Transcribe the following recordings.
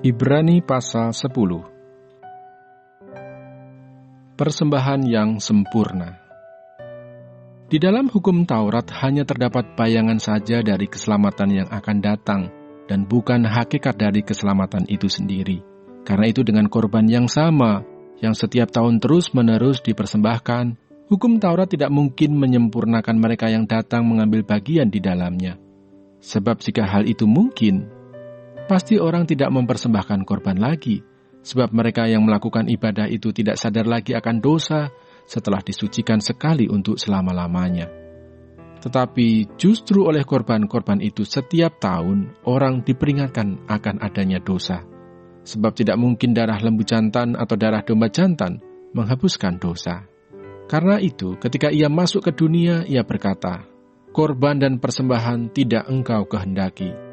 Ibrani pasal 10. Persembahan yang sempurna. Di dalam hukum Taurat hanya terdapat bayangan saja dari keselamatan yang akan datang dan bukan hakikat dari keselamatan itu sendiri. Karena itu dengan korban yang sama, yang setiap tahun terus-menerus dipersembahkan, hukum Taurat tidak mungkin menyempurnakan mereka yang datang mengambil bagian di dalamnya. Sebab jika hal itu mungkin, pasti orang tidak mempersembahkan korban lagi, sebab mereka yang melakukan ibadah itu tidak sadar lagi akan dosa setelah disucikan sekali untuk selama-lamanya. Tetapi justru oleh korban-korban itu setiap tahun orang diperingatkan akan adanya dosa. Sebab tidak mungkin darah lembu jantan atau darah domba jantan menghapuskan dosa. Karena itu ketika ia masuk ke dunia, ia berkata, "Korban dan persembahan tidak engkau kehendaki,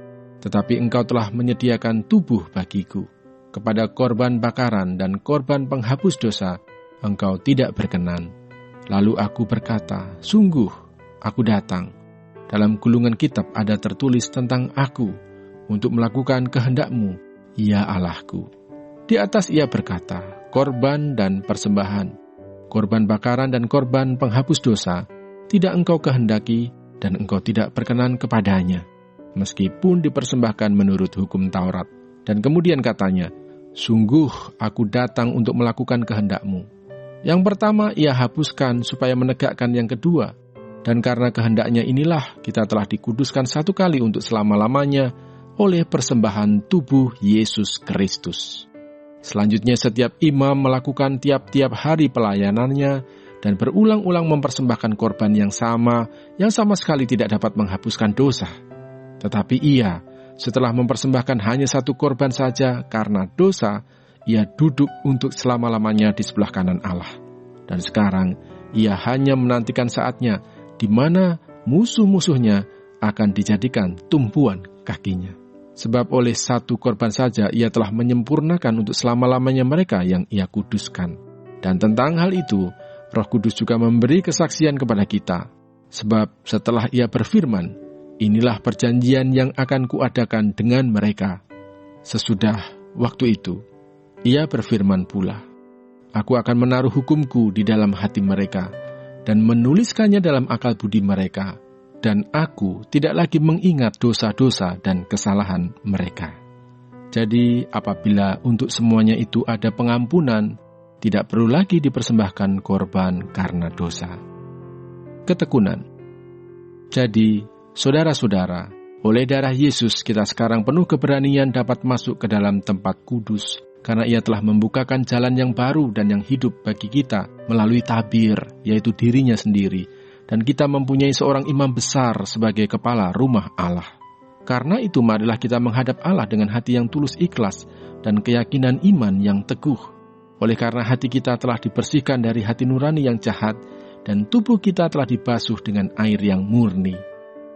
tetapi engkau telah menyediakan tubuh bagiku. Kepada korban bakaran dan korban penghapus dosa, engkau tidak berkenan." Lalu aku berkata, "Sungguh, aku datang. Dalam gulungan kitab ada tertulis tentang aku, untuk melakukan kehendak-Mu, ya Allahku." Di atas ia berkata, "Korban dan persembahan, korban bakaran dan korban penghapus dosa, tidak engkau kehendaki, dan engkau tidak berkenan kepadanya, meskipun dipersembahkan menurut hukum Taurat." Dan kemudian katanya, "Sungguh aku datang untuk melakukan kehendak-Mu." Yang pertama ia hapuskan supaya menegakkan yang kedua, dan karena kehendaknya inilah kita telah dikuduskan satu kali untuk selama-lamanya oleh persembahan tubuh Yesus Kristus. Selanjutnya setiap imam melakukan tiap-tiap hari pelayanannya dan berulang-ulang mempersembahkan korban yang sama sekali tidak dapat menghapuskan dosa. Tetapi ia, setelah mempersembahkan hanya satu korban saja karena dosa, ia duduk untuk selama-lamanya di sebelah kanan Allah. Dan sekarang ia hanya menantikan saatnya di mana musuh-musuhnya akan dijadikan tumpuan kakinya. Sebab oleh satu korban saja ia telah menyempurnakan untuk selama-lamanya mereka yang ia kuduskan. Dan tentang hal itu, Roh Kudus juga memberi kesaksian kepada kita. Sebab setelah ia berfirman, "Inilah perjanjian yang akan kuadakan dengan mereka." Sesudah waktu itu, ia berfirman pula, "Aku akan menaruh hukumku di dalam hati mereka, dan menuliskannya dalam akal budi mereka, dan aku tidak lagi mengingat dosa-dosa dan kesalahan mereka." Jadi apabila untuk semuanya itu ada pengampunan, tidak perlu lagi dipersembahkan korban karena dosa. Ketekunan. Jadi, saudara-saudara, oleh darah Yesus kita sekarang penuh keberanian dapat masuk ke dalam tempat kudus, karena ia telah membukakan jalan yang baru dan yang hidup bagi kita melalui tabir, yaitu dirinya sendiri, dan kita mempunyai seorang imam besar sebagai kepala rumah Allah. Karena itu marilah kita menghadap Allah dengan hati yang tulus ikhlas dan keyakinan iman yang teguh. Oleh karena hati kita telah dibersihkan dari hati nurani yang jahat, dan tubuh kita telah dibasuh dengan air yang murni.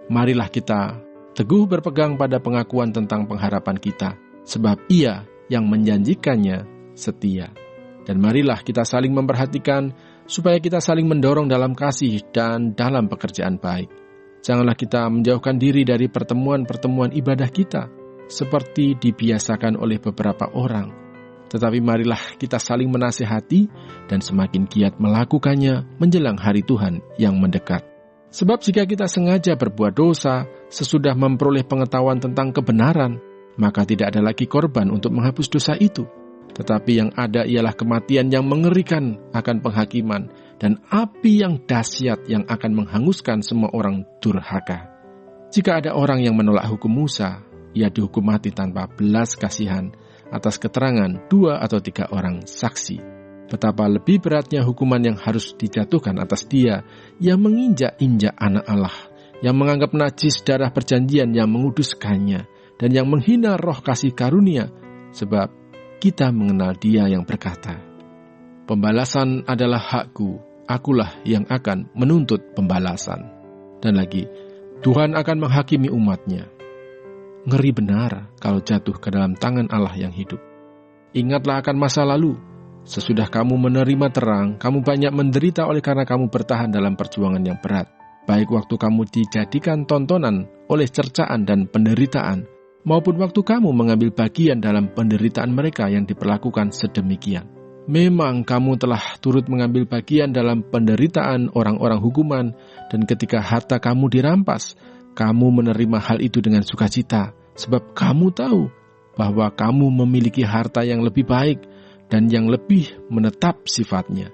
Marilah kita teguh berpegang pada pengakuan tentang pengharapan kita, sebab Ia yang menjanjikannya setia. Dan marilah kita saling memperhatikan, supaya kita saling mendorong dalam kasih dan dalam pekerjaan baik. Janganlah kita menjauhkan diri dari pertemuan-pertemuan ibadah kita, seperti dibiasakan oleh beberapa orang. Tetapi marilah kita saling menasihati dan semakin giat melakukannya menjelang hari Tuhan yang mendekat. Sebab jika kita sengaja berbuat dosa sesudah memperoleh pengetahuan tentang kebenaran, maka tidak ada lagi korban untuk menghapus dosa itu. Tetapi yang ada ialah kematian yang mengerikan akan penghakiman dan api yang dahsyat yang akan menghanguskan semua orang durhaka. Jika ada orang yang menolak hukum Musa, ia dihukum mati tanpa belas kasihan atas keterangan 2 atau 3 orang saksi. Betapa lebih beratnya hukuman yang harus dijatuhkan atas dia yang menginjak-injak anak Allah, yang menganggap najis darah perjanjian yang menguduskannya, dan yang menghina roh kasih karunia, sebab kita mengenal Dia yang berkata, "Pembalasan adalah hakku, akulah yang akan menuntut pembalasan." Dan lagi, Tuhan akan menghakimi umatnya. Ngeri benar kalau jatuh ke dalam tangan Allah yang hidup. Ingatlah akan masa lalu. Sesudah kamu menerima terang, kamu banyak menderita oleh karena kamu bertahan dalam perjuangan yang berat. Baik waktu kamu dijadikan tontonan oleh cercaan dan penderitaan, maupun waktu kamu mengambil bagian dalam penderitaan mereka yang diperlakukan sedemikian. Memang kamu telah turut mengambil bagian dalam penderitaan orang-orang hukuman, dan ketika harta kamu dirampas, kamu menerima hal itu dengan sukacita, sebab kamu tahu bahwa kamu memiliki harta yang lebih baik dan yang lebih menetap sifatnya.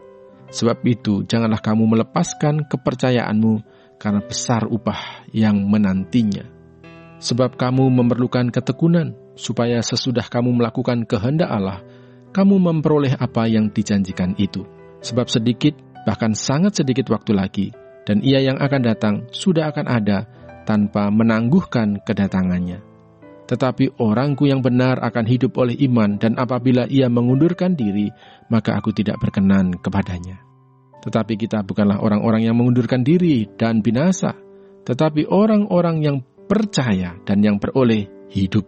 Sebab itu, janganlah kamu melepaskan kepercayaanmu, karena besar upah yang menantinya. Sebab kamu memerlukan ketekunan, supaya sesudah kamu melakukan kehendak Allah, kamu memperoleh apa yang dijanjikan itu. Sebab sedikit, bahkan sangat sedikit waktu lagi, dan Ia yang akan datang sudah akan ada tanpa menangguhkan kedatangannya. Tetapi orangku yang benar akan hidup oleh iman, dan apabila ia mengundurkan diri, maka aku tidak berkenan kepadanya. Tetapi kita bukanlah orang-orang yang mengundurkan diri dan binasa, tetapi orang-orang yang percaya dan yang beroleh hidup